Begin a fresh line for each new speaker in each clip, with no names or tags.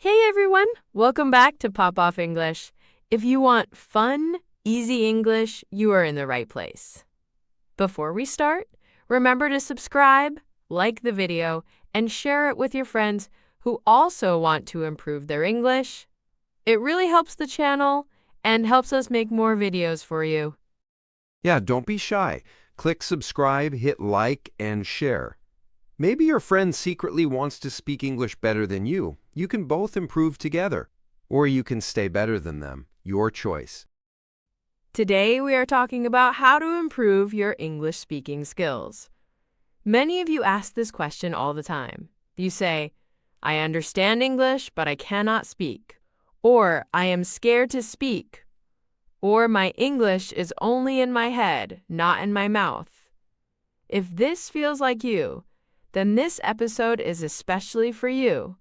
Hey everyone, welcome back to Pop Off English. If you want fun, easy English, you are in the right place. Before we start, remember to subscribe, like the video, and share it with your friends who also want to improve their English. It really helps the channel and helps us make more videos for you.
Yeah, don't be shy. Click subscribe, hit like, and share. Maybe your friend secretly wants to speak English better than you. You can both improve together. Or you can stay better than them. Your choice.
Today we are talking about how to improve your English speaking skills. Many of you ask this question all the time. You say, I understand English, but I cannot speak. Or I am scared to speak. Or my English is only in my head, not in my mouth. If this feels like you, then this episode is especially for you.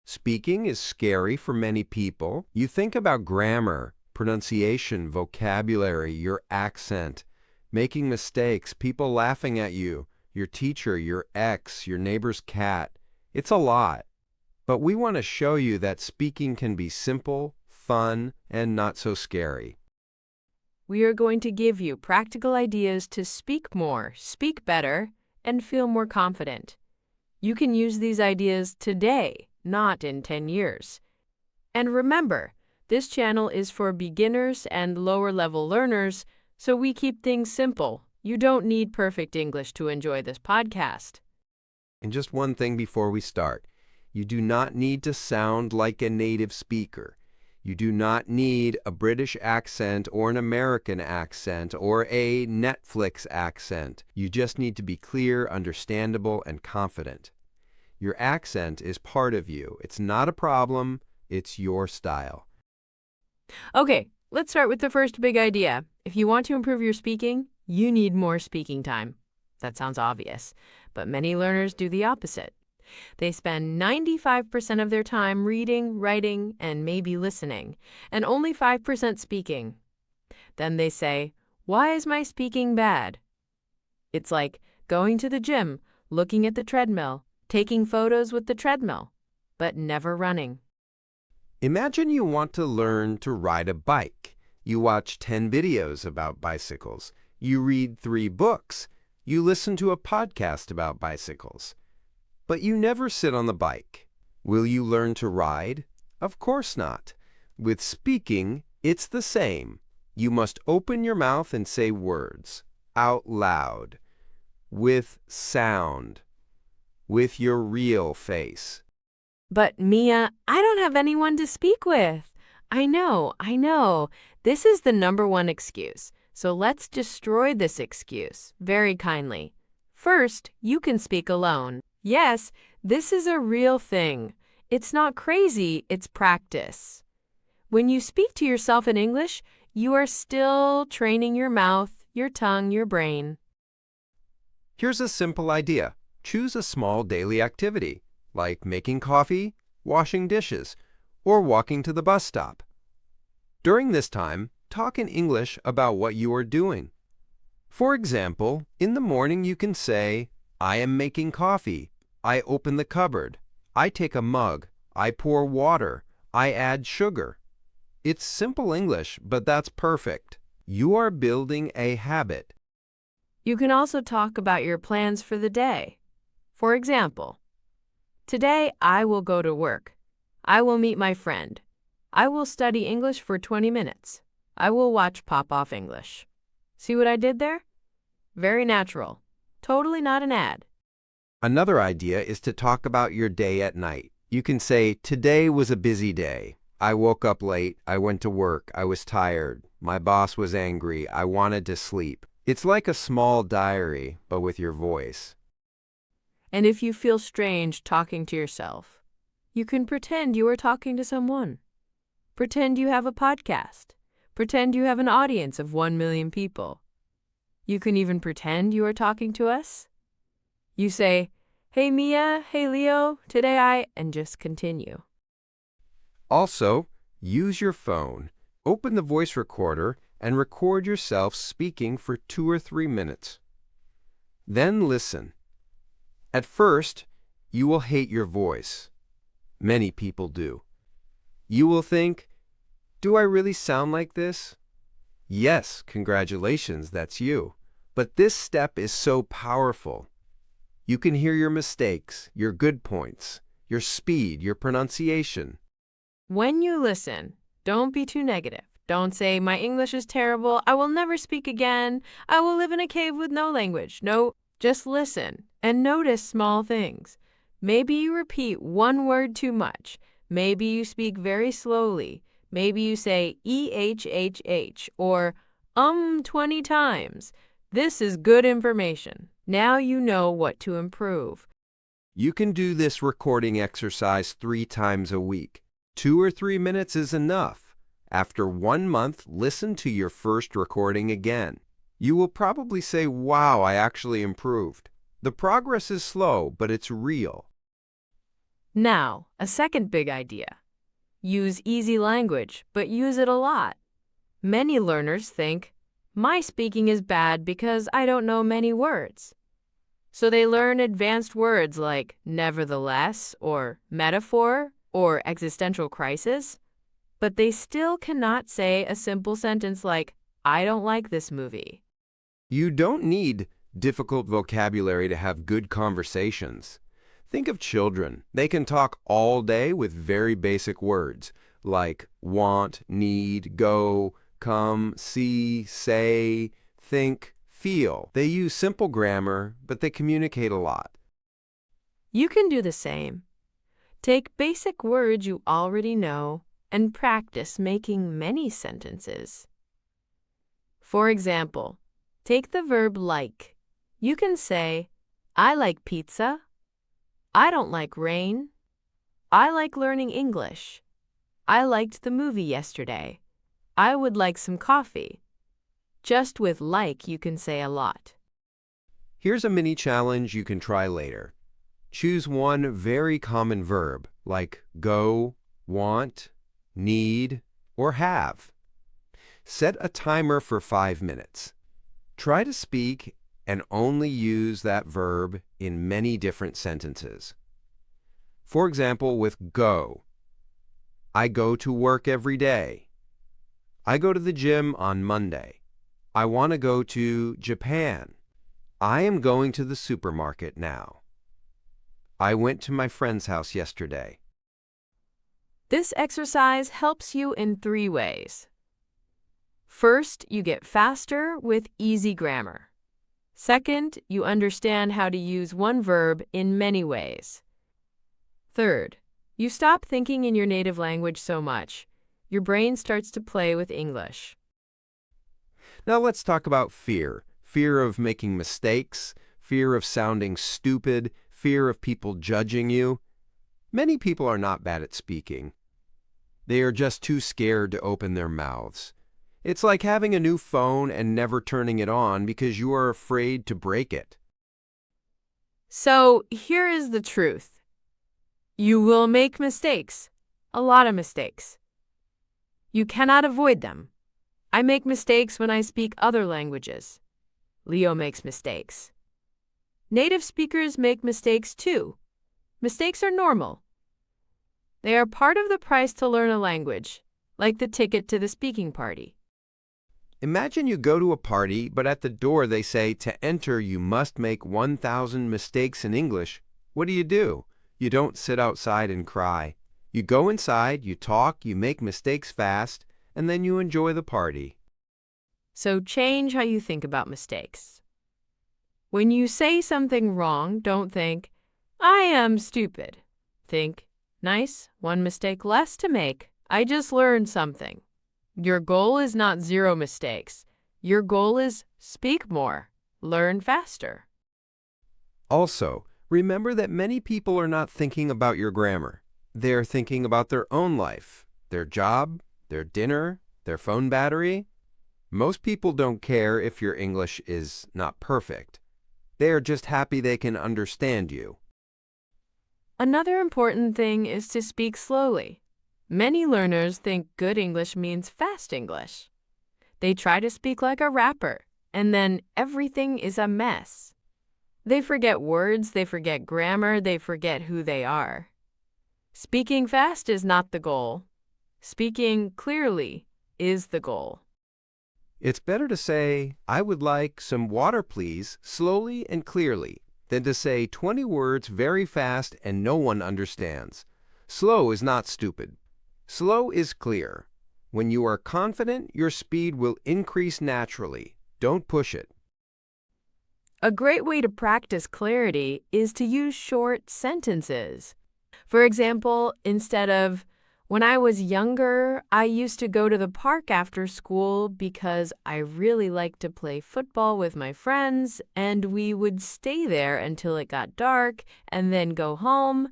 Speaking is scary for many people. You think about grammar, pronunciation, vocabulary, your accent, making mistakes, people laughing at you, your teacher, your ex, your neighbor's cat. It's a lot. But we want to show you that speaking can be simple, fun, and not so scary.
We are going to give you practical ideas to speak more, speak better, and feel more confident. You can use these ideas today, not in 10 years. And remember, this channel is for beginners and lower-level learners, so we keep things simple. You don't need perfect English to enjoy this podcast.
And just one thing before we start. You do not need to sound like a native speaker. You do not need a British accent or an American accent or a Netflix accent. You just need to be clear, understandable, and confident. Your accent is part of you. It's not a problem. It's your style.
Okay, let's start with the first big idea. If you want to improve your speaking, you need more speaking time. That sounds obvious, but many learners do the opposite. They spend 95% of their time reading, writing, and maybe listening, and only 5% speaking. Then they say, why is my speaking bad? It's like going to the gym, looking at the treadmill, taking photos with the treadmill, but never running.
Imagine you want to learn to ride a bike. You watch 10 videos about bicycles. You read 3 books. You listen to a podcast about bicycles. But you never sit on the bike. Will you learn to ride? Of course not. With speaking, it's the same. You must open your mouth and say words out loud, with sound, with your real face.
But Mia, I don't have anyone to speak with. I know. This is the #1 excuse. So let's destroy this excuse very kindly. First, you can speak alone. Yes, this is a real thing. It's not crazy, it's practice. When you speak to yourself in English, you are still training your mouth, your tongue, your brain.
Here's a simple idea. Choose a small daily activity, like making coffee, washing dishes, or walking to the bus stop. During this time, talk in English about what you are doing. For example, in the morning you can say, I am making coffee. I open the cupboard. I take a mug. I pour water. I add sugar. It's simple English, but that's perfect. You are building a habit.
You can also talk about your plans for the day. For example, today I will go to work. I will meet my friend. I will study English for 20 minutes. I will watch Pop Off English. See what I did there? Very natural. Totally not an ad.
Another idea is to talk about your day at night. You can say, today was a busy day. I woke up late. I went to work. I was tired. My boss was angry. I wanted to sleep. It's like a small diary, but with your voice.
And if you feel strange talking to yourself, you can pretend you are talking to someone. Pretend you have a podcast. Pretend you have an audience of 1 million people. You can even pretend you are talking to us. You say, hey Mia, hey Leo, today and just continue.
Also, use your phone. Open the voice recorder and record yourself speaking for 2 or 3 minutes. Then listen. At first, you will hate your voice. Many people do. You will think, do I really sound like this? Yes, congratulations, that's you. But this step is so powerful. You can hear your mistakes, your good points, your speed, your pronunciation.
When you listen, don't be too negative. Don't say, my English is terrible, I will never speak again, I will live in a cave with no language. No, just listen and notice small things. Maybe you repeat one word too much. Maybe you speak very slowly. Maybe you say EHHH or 20 times. This is good information. Now you know what to improve.
You can do this recording exercise 3 times a week. 2 or 3 minutes is enough. After 1 month, listen to your first recording again. You will probably say, wow, I actually improved. The progress is slow, but it's real.
Now, a second big idea. Use easy language, but use it a lot. Many learners think, my speaking is bad because I don't know many words. So they learn advanced words like nevertheless or metaphor or existential crisis, but they still cannot say a simple sentence like, I don't like this movie.
You don't need difficult vocabulary to have good conversations. Think of children. They can talk all day with very basic words like want, need, go, come, see, say, think, feel. They use simple grammar, but they communicate a lot.
You can do the same. Take basic words you already know and practice making many sentences. For example, take the verb like. You can say, I like pizza. I don't like rain. I like learning English. I liked the movie yesterday. I would like some coffee. Just with like, you can say a lot.
Here's a mini challenge you can try later. Choose one very common verb like go, want, need, or have. Set a timer for 5 minutes. Try to speak and only use that verb in many different sentences. For example, with go, I go to work every day. I go to the gym on Monday. I want to go to Japan. I am going to the supermarket now. I went to my friend's house yesterday.
This exercise helps you in 3 ways. First, you get faster with easy grammar. Second, you understand how to use one verb in many ways. Third, you stop thinking in your native language so much. Your brain starts to play with English.
Now let's talk about fear. Fear of making mistakes, fear of sounding stupid, fear of people judging you. Many people are not bad at speaking. They are just too scared to open their mouths. It's like having a new phone and never turning it on because you are afraid to break it.
So here is the truth. You will make mistakes, a lot of mistakes. You cannot avoid them. I make mistakes when I speak other languages. Leo makes mistakes. Native speakers make mistakes too. Mistakes are normal. They are part of the price to learn a language, like the ticket to the speaking party.
Imagine you go to a party, but at the door they say to enter you must make 1,000 mistakes in English. What do? You don't sit outside and cry. You go inside, you talk, you make mistakes fast, and then you enjoy the party.
So change how you think about mistakes. When you say something wrong, don't think, I am stupid. Think, nice, one mistake less to make. I just learned something. Your goal is not 0 mistakes. Your goal is speak more, learn faster.
Also, remember that many people are not thinking about your grammar. They are thinking about their own life, their job, their dinner, their phone battery. Most people don't care if your English is not perfect. They are just happy they can understand you.
Another important thing is to speak slowly. Many learners think good English means fast English. They try to speak like a rapper, and then everything is a mess. They forget words, they forget grammar, they forget who they are. Speaking fast is not the goal. Speaking clearly is the goal.
It's better to say, "I would like some water, please," slowly and clearly, than to say 20 words very fast and no one understands. Slow is not stupid. Slow is clear. When you are confident, your speed will increase naturally. Don't push it.
A great way to practice clarity is to use short sentences. For example, instead of, "When I was younger, I used to go to the park after school because I really liked to play football with my friends, and we would stay there until it got dark and then go home,"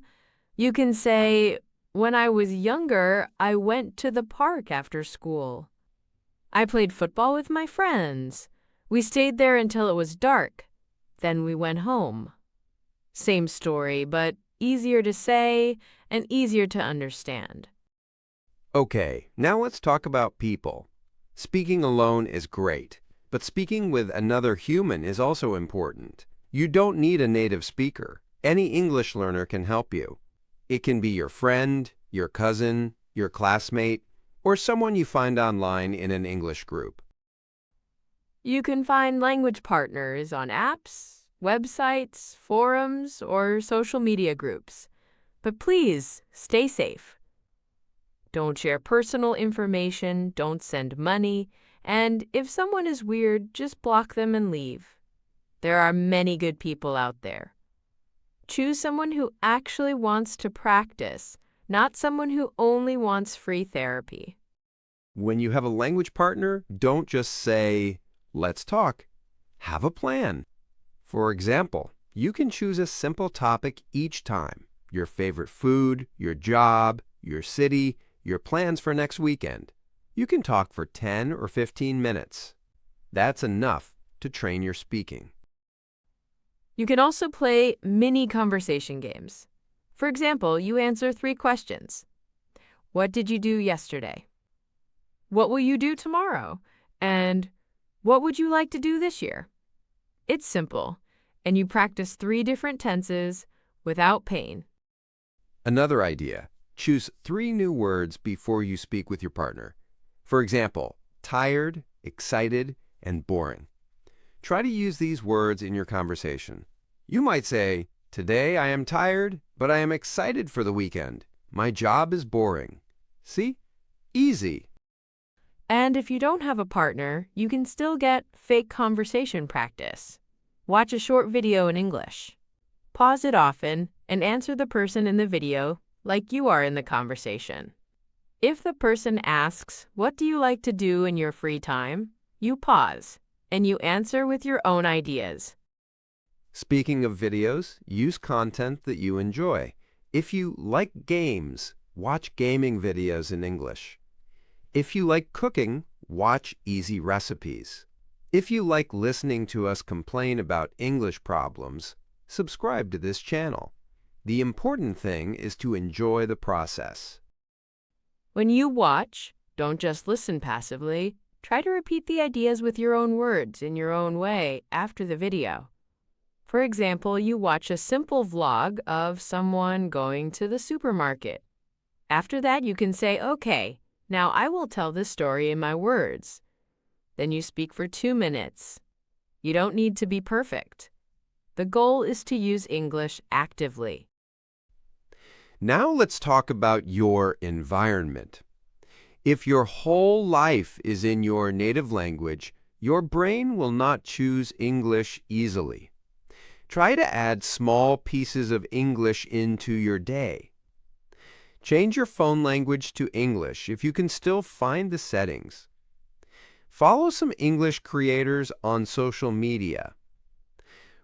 you can say, "When I was younger, I went to the park after school. I played football with my friends. We stayed there until it was dark. Then we went home." Same story, but easier to say and easier to understand.
Okay, now let's talk about people. Speaking alone is great, but speaking with another human is also important. You don't need a native speaker. Any English learner can help you. It can be your friend, your cousin, your classmate, or someone you find online in an English group.
You can find language partners on apps, websites, forums, or social media groups. But please, stay safe. Don't share personal information, don't send money, and if someone is weird, just block them and leave. There are many good people out there. Choose someone who actually wants to practice, not someone who only wants free therapy.
When you have a language partner, don't just say, "Let's talk." Have a plan. For example, you can choose a simple topic each time: your favorite food, your job, your city, your plans for next weekend. You can talk for 10 or 15 minutes. That's enough to train your speaking.
You can also play mini conversation games. For example, you answer 3 questions. What did you do yesterday? What will you do tomorrow? And what would you like to do this year? It's simple, and you practice 3 different tenses without pain.
Another idea: choose 3 new words before you speak with your partner. For example, tired, excited, and boring. Try to use these words in your conversation. You might say, "Today I am tired, but I am excited for the weekend. My job is boring." See? Easy.
And if you don't have a partner, you can still get fake conversation practice. Watch a short video in English. Pause it often and answer the person in the video like you are in the conversation. If the person asks, "What do you like to do in your free time?" you pause and you answer with your own ideas.
Speaking of videos, use content that you enjoy. If you like games, watch gaming videos in English. If you like cooking, watch easy recipes. If you like listening to us complain about English problems, subscribe to this channel. The important thing is to enjoy the process.
When you watch, don't just listen passively. Try to repeat the ideas with your own words in your own way after the video. For example, you watch a simple vlog of someone going to the supermarket. After that, you can say, "Okay, now I will tell this story in my words." Then you speak for 2 minutes. You don't need to be perfect. The goal is to use English actively.
Now let's talk about your environment. If your whole life is in your native language, your brain will not choose English easily. Try to add small pieces of English into your day. Change your phone language to English if you can still find the settings. Follow some English creators on social media.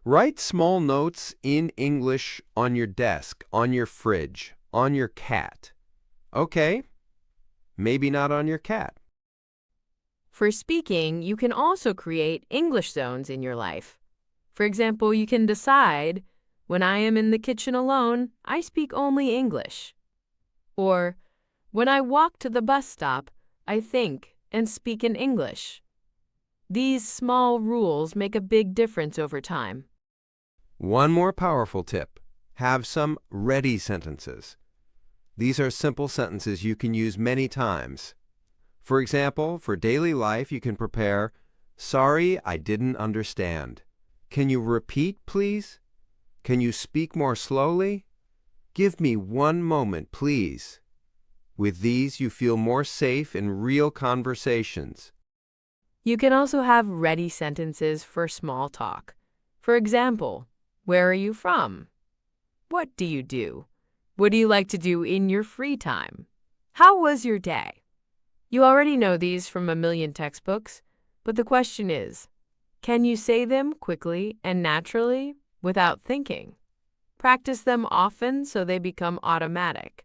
Write small notes in English on your desk, on your fridge, on your cat. Okay, maybe not on your cat.
For speaking, you can also create English zones in your life. For example, you can decide, "When I am in the kitchen alone, I speak only English." Or, "When I walk to the bus stop, I think and speak in English." These small rules make a big difference over time.
One more powerful tip: have some ready sentences. These are simple sentences you can use many times. For example, for daily life, you can prepare, "Sorry, I didn't understand. Can you repeat, please? Can you speak more slowly? Give me one moment, please." With these, you feel more safe in real conversations.
You can also have ready sentences for small talk. For example, where are you from? What do you do? What do you like to do in your free time? How was your day? You already know these from a million textbooks, but the question is, can you say them quickly and naturally without thinking? Practice them often so they become automatic.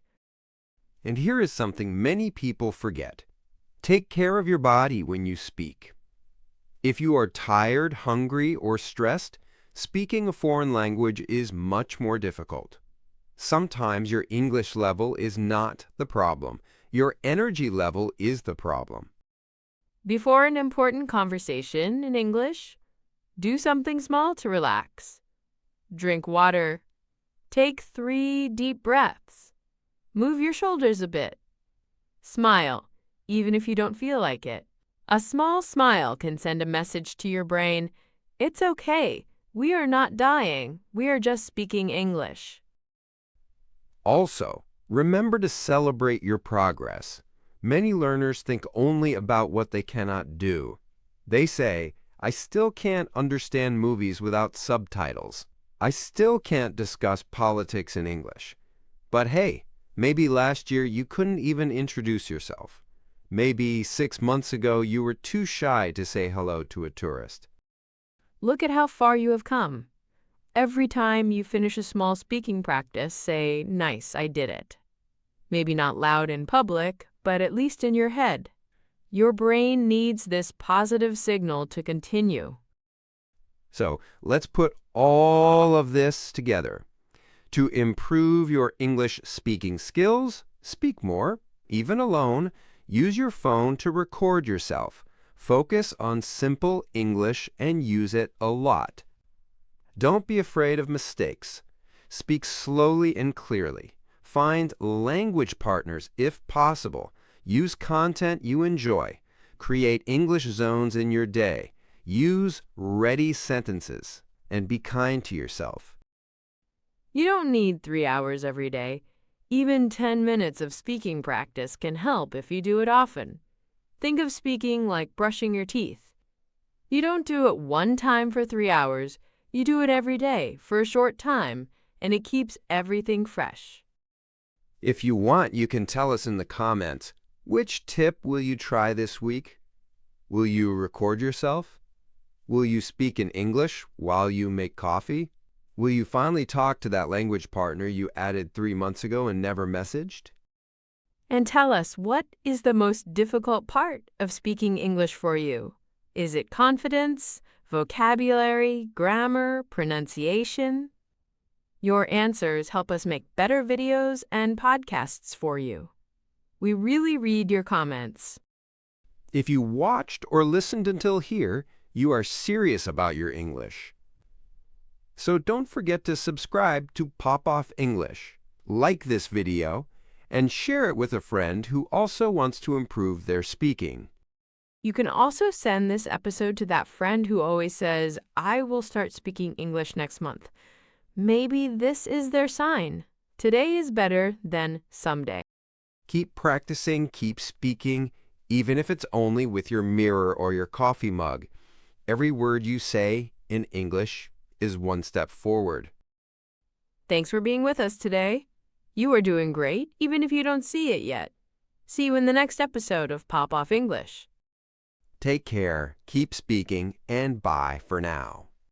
And here is something many people forget. Take care of your body when you speak. If you are tired, hungry, or stressed, speaking a foreign language is much more difficult. Sometimes your English level is not the problem. Your energy level is the problem.
Before an important conversation in English, do something small to relax. Drink water. Take 3 deep breaths. Move your shoulders a bit. Smile, even if you don't feel like it. A small smile can send a message to your brain, "It's okay. We are not dying. We are just speaking English."
Also, remember to celebrate your progress. Many learners think only about what they cannot do. They say, "I still can't understand movies without subtitles. I still can't discuss politics in English." But hey, maybe last year you couldn't even introduce yourself. Maybe 6 months ago you were too shy to say hello to a tourist.
Look at how far you have come. Every time you finish a small speaking practice, say, "Nice, I did it." Maybe not loud in public, but at least in your head. Your brain needs this positive signal to continue.
So let's put all of this together. To improve your English speaking skills, speak more, even alone. Use your phone to record yourself. Focus on simple English and use it a lot. Don't be afraid of mistakes. Speak slowly and clearly. Find language partners if possible. Use content you enjoy. Create English zones in your day. Use ready sentences. And be kind to yourself.
You don't need 3 hours every day. Even 10 minutes of speaking practice can help if you do it often. Think of speaking like brushing your teeth. You don't do it one time for 3 hours. You do it every day for a short time, and it keeps everything fresh.
If you want, you can tell us in the comments, which tip will you try this week? Will you record yourself? Will you speak in English while you make coffee? Will you finally talk to that language partner you added 3 months ago and never messaged?
And tell us, what is the most difficult part of speaking English for you? Is it confidence, vocabulary, grammar, pronunciation? Your answers help us make better videos and podcasts for you. We really read your comments.
If you watched or listened until here, you are serious about your English. So don't forget to subscribe to Pop Off English, like this video, and share it with a friend who also wants to improve their speaking.
You can also send this episode to that friend who always says, "I will start speaking English next month." Maybe this is their sign. Today is better than someday.
Keep practicing, keep speaking, even if it's only with your mirror or your coffee mug. Every word you say in English is one step forward.
Thanks for being with us today. You are doing great, even if you don't see it yet. See you in the next episode of Pop Off English.
Take care, keep speaking, and bye for now.